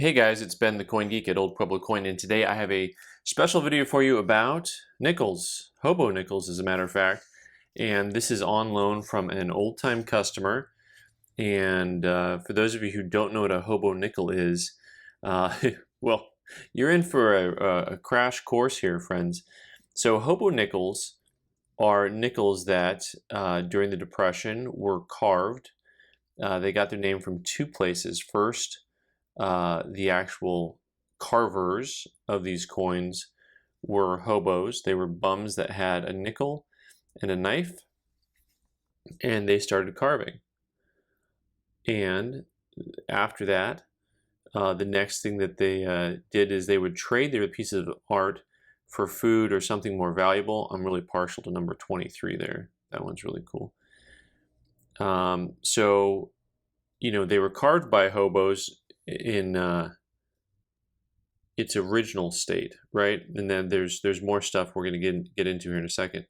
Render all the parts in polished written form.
Hey guys, it's Ben the Coin Geek at Old Pueblo Coin, and today I have a special video for you about nickels, Hobo nickels as a matter of fact. And this is on loan from an old-time customer. And for those of you who don't know what a Hobo nickel is, well, you're in for a crash course here, friends. So Hobo nickels are nickels that during the Depression were carved. They got their name from two places. First, the actual carvers of these coins were hobos. They were bums that had a nickel and a knife, and they started carving. And after that, the next thing that they did is they would trade their pieces of art for food or something more valuable. I'm really partial to number 23 there. That one's really cool. So, they were carved by hobos in its original state, right? And then there's more stuff we're going to get into here in a second.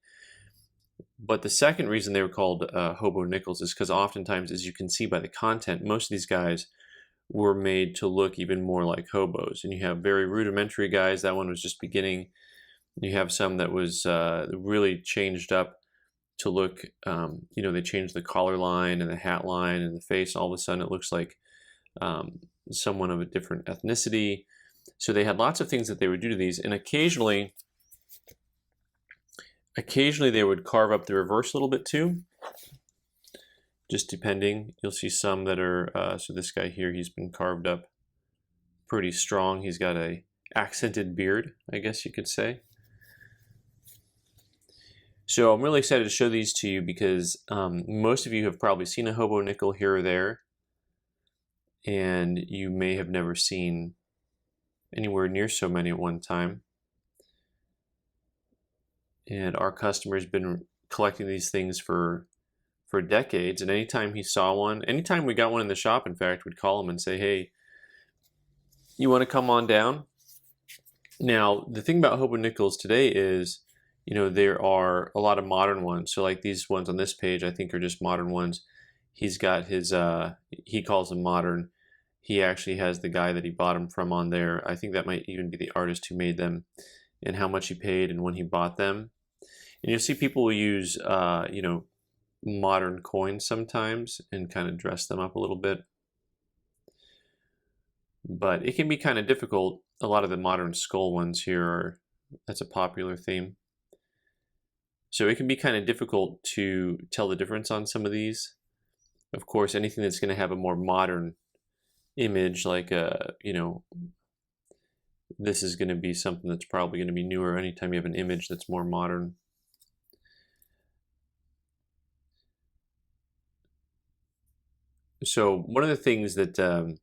But the second reason they were called hobo nickels is because oftentimes, as you can see by the content, most of these guys were made to look even more like hobos. And you have very rudimentary guys. That one was just beginning. You have some that was really changed up to look, they changed the collar line and the hat line and the face. All of a sudden it looks like someone of a different ethnicity. So they had lots of things that they would do to these, and occasionally they would carve up the reverse a little bit too, just depending. You'll see some that are, so this guy here, he's been carved up pretty strong. He's got a accented beard, I guess you could say. So I'm really excited to show these to you because most of you have probably seen a hobo nickel here or there, and you may have never seen anywhere near so many at one time. And our customer's been collecting these things for decades, and anytime he saw one, anytime we got one in the shop, in fact, we'd call him and say, hey, you want to come on down? Now, the thing about hobo nickels today is, there are a lot of modern ones. So like these ones on this page, I think are just modern ones. He's got his, he calls them modern. He actually has the guy that he bought them from on there. I think that might even be the artist who made them and how much he paid and when he bought them. And you'll see people will use, modern coins sometimes and kind of dress them up a little bit. But it can be kind of difficult. A lot of the modern skull ones here that's a popular theme. So it can be kind of difficult to tell the difference on some of these. Of course, anything that's going to have a more modern image, like this is going to be something that's probably going to be newer anytime you have an image that's more modern. So one of the things that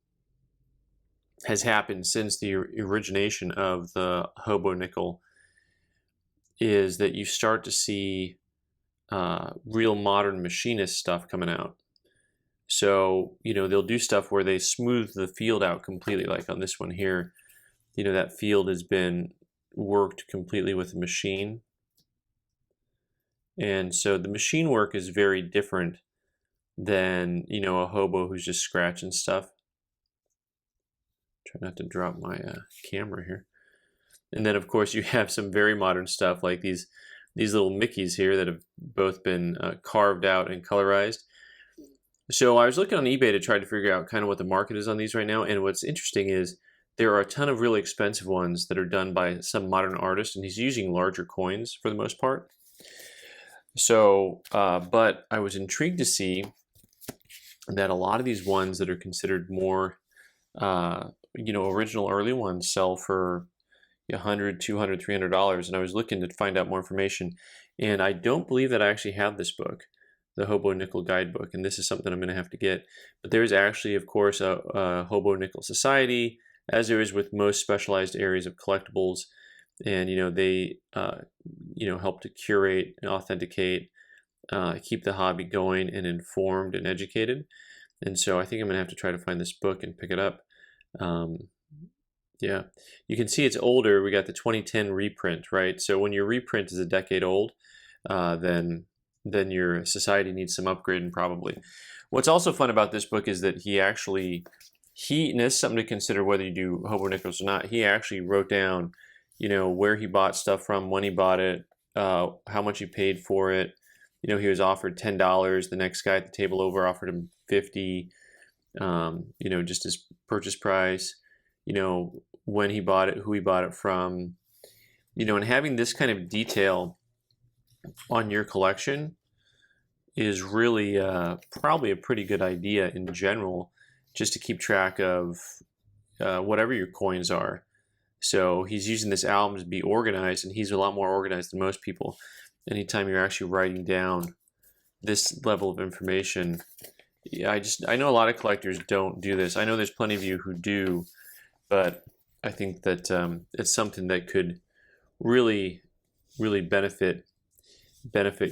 has happened since the origination of the hobo nickel is that you start to see real modern machinist stuff coming out. So, they'll do stuff where they smooth the field out completely, like on this one here. That field has been worked completely with a machine. And so the machine work is very different than, a hobo who's just scratching stuff. Try not to drop my camera here. And then, of course, you have some very modern stuff like these little Mickeys here that have both been carved out and colorized. So I was looking on eBay to try to figure out kind of what the market is on these right now. And what's interesting is there are a ton of really expensive ones that are done by some modern artist, and he's using larger coins for the most part. So, but I was intrigued to see that a lot of these ones that are considered more, original early ones sell for $100, $200, $300. And I was looking to find out more information. And I don't believe that I actually have this book, the Hobo Nickel Guidebook, and this is something I'm going to have to get. But there's actually, of course, a Hobo Nickel Society, as there is with most specialized areas of collectibles. And, they, help to curate and authenticate, keep the hobby going and informed and educated. And so I think I'm going to have to try to find this book and pick it up. Yeah, you can see it's older. We got the 2010 reprint, right? So when your reprint is a decade old, then your society needs some upgrading probably. What's also fun about this book is that he and this is something to consider whether you do hobo nickels or not. He actually wrote down, where he bought stuff from, when he bought it, how much he paid for it. He was offered $10. The next guy at the table over offered him $50. Just his purchase price. When he bought it, who he bought it from. And having this kind of detail on your collection is really probably a pretty good idea in general, just to keep track of whatever your coins are. So he's using this album to be organized, and he's a lot more organized than most people. Anytime you're actually writing down this level of information, I know a lot of collectors don't do this. I know there's plenty of you who do, but I think that it's something that could really benefit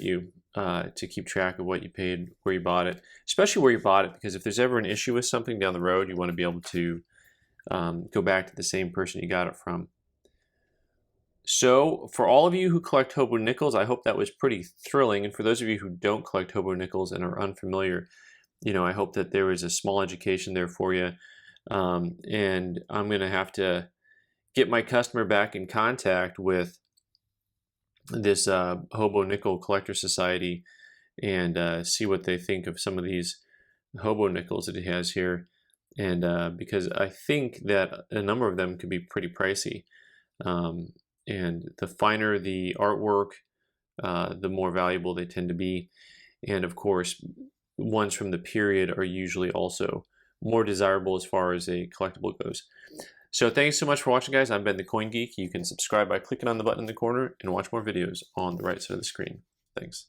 you to keep track of what you paid, where you bought it, especially where you bought it, because if there's ever an issue with something down the road, you want to be able to go back to the same person you got it from. So for all of you who collect hobo nickels, I hope that was pretty thrilling. And for those of you who don't collect hobo nickels and are unfamiliar, I hope that there was a small education there for you. And I'm going to have to get my customer back in contact with this Hobo Nickel Collector Society and see what they think of some of these hobo nickels that he has here. And because I think that a number of them could be pretty pricey. And the finer the artwork, the more valuable they tend to be. And of course, ones from the period are usually also more desirable as far as a collectible goes. So thanks so much for watching, guys. I've been the Coin Geek. You can subscribe by clicking on the button in the corner and watch more videos on the right side of the screen. Thanks.